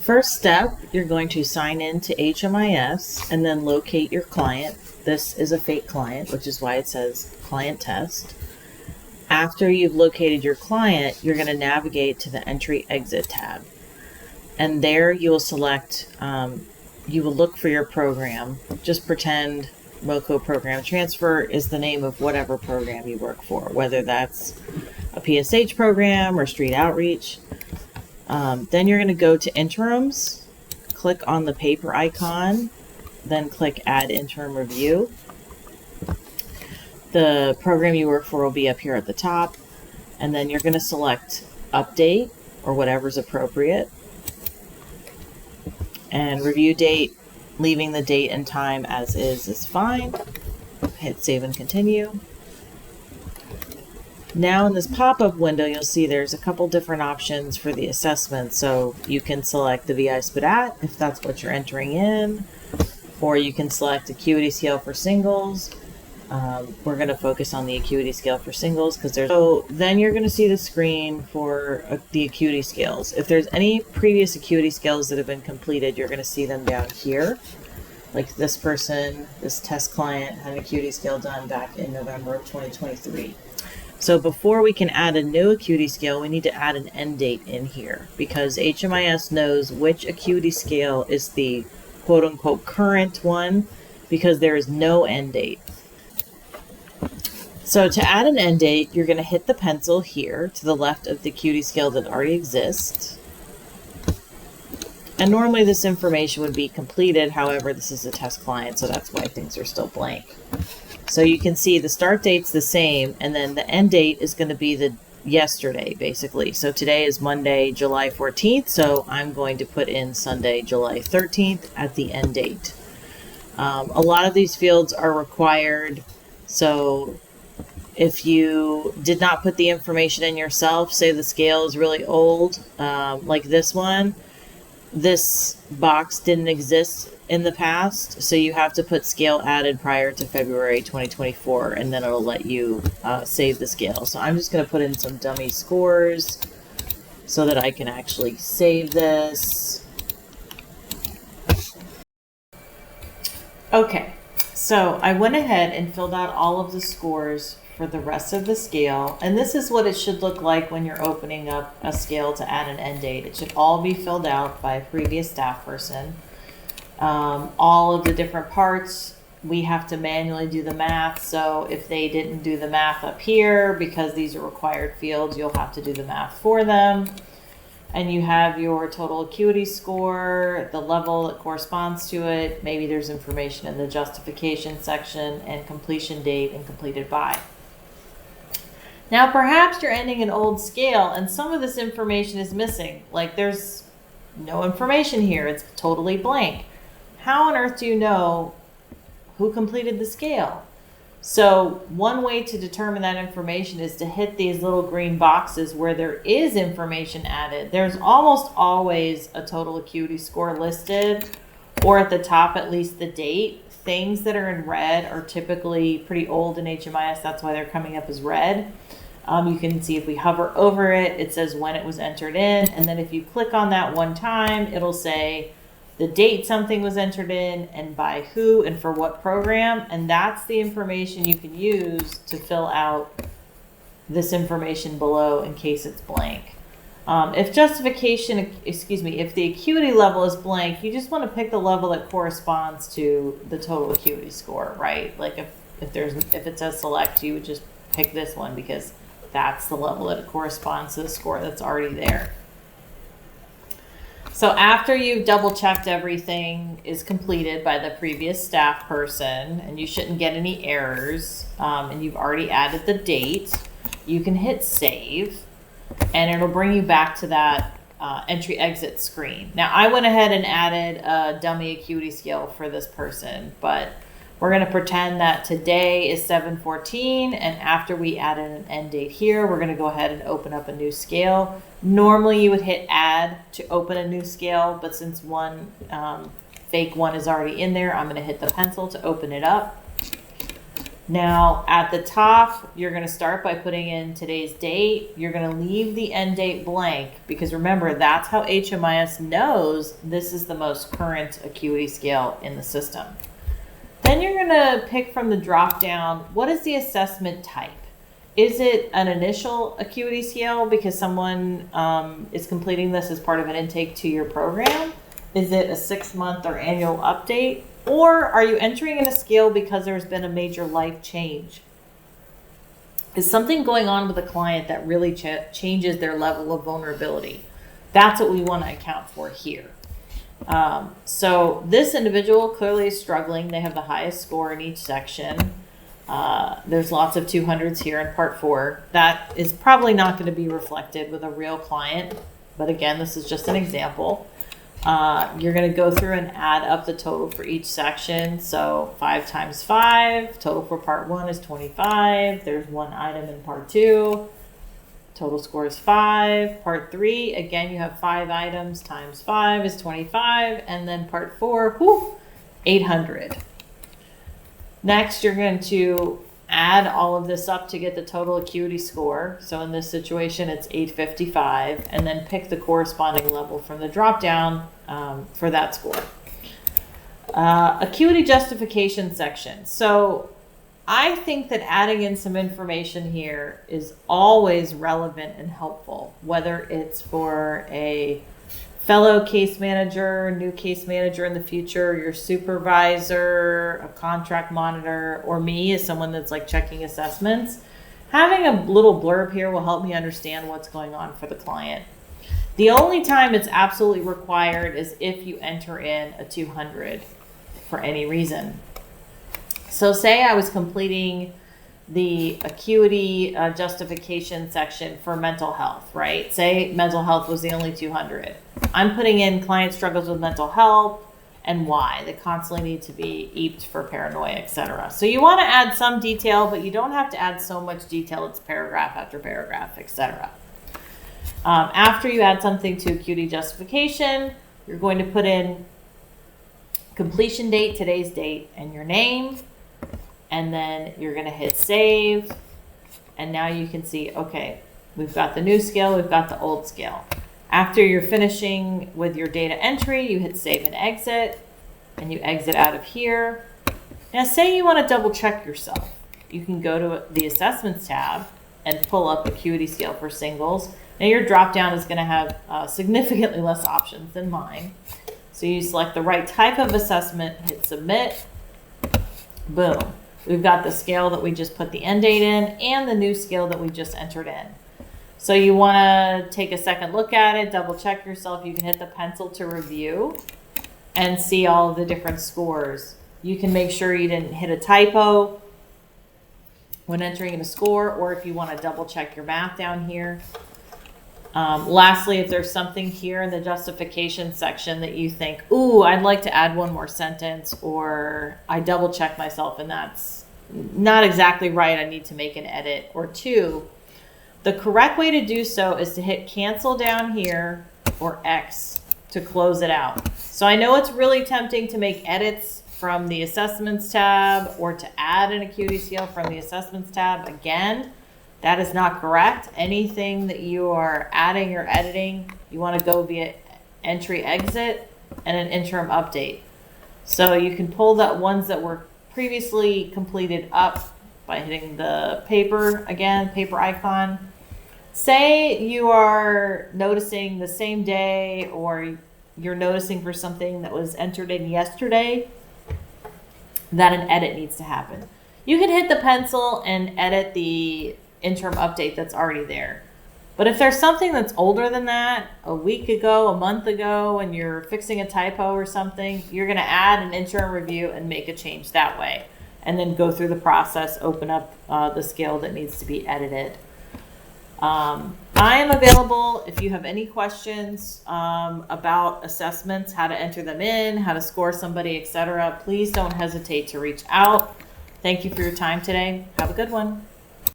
First step, you're going to sign in to HMIS and then locate your client. This is a fake client, which is why it says client test. After you've located your client, you're going to navigate to the entry exit tab. And there you will select, you will look for your program. Just pretend MoCo Program Transfer is the name of whatever program you work for, whether that's a PSH program or street outreach. Then you're going to go to interims, click on the paper icon, then click add interim review. The program you work for will be up here at the top, and then you're going to select update or whatever's appropriate. And review date, leaving the date and time as is fine. Hit save and continue. Now in this pop-up window, you'll see there's a couple different options for the assessment. So you can select the VI SPDAT if that's what you're entering in, or you can select Acuity scale for singles. We're going to focus on the Acuity scale for singles because there's. So then you're going to see the screen for the Acuity scales. If there's any previous Acuity scales that have been completed, you're going to see them down here. Like this person, this test client had an Acuity scale done back in November of 2023. So before we can add a new Acuity scale, we need to add an end date in here because HMIS knows which Acuity scale is the quote-unquote current one because there is no end date. So to add an end date, you're going to hit the pencil here to the left of the Acuity scale that already exists. And normally this information would be completed. However, this is a test client, so that's why things are still blank. So you can see the start date's the same, and then the end date is going to be the yesterday, basically. So today is Monday, July 14th, so I'm going to put in Sunday, July 13th at the end date. A lot of these fields are required, so if you did not put the information in yourself, say the scale is really old, like this one, this box didn't exist in the past, so you have to put scale added prior to February 2024, and then it'll let you save the scale. So I'm just going to put in some dummy scores so that I can actually save this. Okay, so I went ahead and filled out all of the scores for the rest of the scale, and this is what it should look like when you're opening up a scale to add an end date. It should all be filled out by a previous staff person. All of the different parts, we have to manually do the math. So if they didn't do the math up here, because these are required fields, you'll have to do the math for them. And you have your total acuity score, the level that corresponds to it. Maybe there's information in the justification section, and completion date and completed by. Now, perhaps you're ending an old scale and some of this information is missing. Like there's no information here. It's totally blank. How on earth do you know who completed the scale? So one way to determine that information is to hit these little green boxes where there is information added. There's almost always a total acuity score listed, or at the top at least the date. Things that are in red are typically pretty old in HMIS. That's why they're coming up as red. You can see if we hover over it, it says when it was entered in. And then if you click on that one time, it'll say the date something was entered in and by who and for what program. And that's the information you can use to fill out this information below in case it's blank. If the acuity level is blank, you just want to pick the level that corresponds to the total acuity score, right? Like if it says select, you would just pick this one because that's the level that it corresponds to the score that's already there. So after you've double checked everything is completed by the previous staff person, and you shouldn't get any errors, and you've already added the date, you can hit save, and it'll bring you back to that entry exit screen. Now I went ahead and added a dummy acuity scale for this person, but we're going to pretend that today is 7/14, and after we added an end date here, we're going to go ahead and open up a new scale. Normally you would hit add to open a new scale, but since one fake one is already in there, I'm going to hit the pencil to open it up. Now, at the top, you're going to start by putting in today's date. You're going to leave the end date blank because remember, that's how HMIS knows this is the most current acuity scale in the system. Then you're going to pick from the drop down, what is the assessment type? Is it an initial acuity scale because someone is completing this as part of an intake to your program? Is it a 6-month or annual update? Or are you entering in a scale because there's been a major life change? Is something going on with a client that really changes their level of vulnerability? That's what we want to account for here. So this individual clearly is struggling. They have the highest score in each section. There's lots of 200s here in part 4. That is probably not going to be reflected with a real client. But again, this is just an example. You're going to go through and add up the total for each section. So 5 times 5, total for part 1 is 25. There's 1 item in part 2. Total score is 5. Part 3, again, you have 5 items times 5 is 25. And then part 4, 800. Next, you're going to add all of this up to get the total acuity score. So in this situation, it's 855, and then pick the corresponding level from the drop down for that score. Acuity justification section. So I think that adding in some information here is always relevant and helpful, whether it's for a fellow case manager, new case manager in the future, your supervisor, a contract monitor, or me as someone that's like checking assessments. Having a little blurb here will help me understand what's going on for the client. The only time it's absolutely required is if you enter in a 200 for any reason. So say I was completing the acuity justification section for mental health, right? Say mental health was the only 200. I'm putting in client struggles with mental health and why. They constantly need to be EAPed for paranoia, etc. So you want to add some detail, but you don't have to add so much detail. It's paragraph after paragraph, etc. After you add something to acuity justification, you're going to put in completion date, today's date, and your name. And then you're going to hit save. And now you can see, okay, we've got the new scale, we've got the old scale. After you're finishing with your data entry, you hit save and exit. And you exit out of here. Now say you want to double check yourself. You can go to the assessments tab and pull up acuity scale for singles. Now your drop down is going to have significantly less options than mine. So you select the right type of assessment, hit submit, boom. We've got the scale that we just put the end date in and the new scale that we just entered in. So you want to take a second look at it, double check yourself. You can hit the pencil to review and see all of the different scores. You can make sure you didn't hit a typo when entering in a score, or if you want to double check your math down here. Lastly, if there's something here in the justification section that you think, ooh, I'd like to add one more sentence, or I double check myself and that's not exactly right, I need to make an edit, or 2, the correct way to do so is to hit cancel down here or X to close it out. So I know it's really tempting to make edits from the assessments tab or to add an acuity scale from the assessments tab. Again, that is not correct. Anything that you are adding or editing, you want to go via entry exit and an interim update. So you can pull the ones that were previously completed up by hitting the paper icon. Say you are noticing the same day, or you're noticing for something that was entered in yesterday that an edit needs to happen. You can hit the pencil and edit the interim update that's already there. But if there's something that's older than that, a week ago, a month ago, and you're fixing a typo or something, you're going to add an interim review and make a change that way. And then go through the process, open up the scale that needs to be edited. I am available if you have any questions about assessments, how to enter them in, how to score somebody, etc. Please don't hesitate to reach out. Thank you for your time today. Have a good one.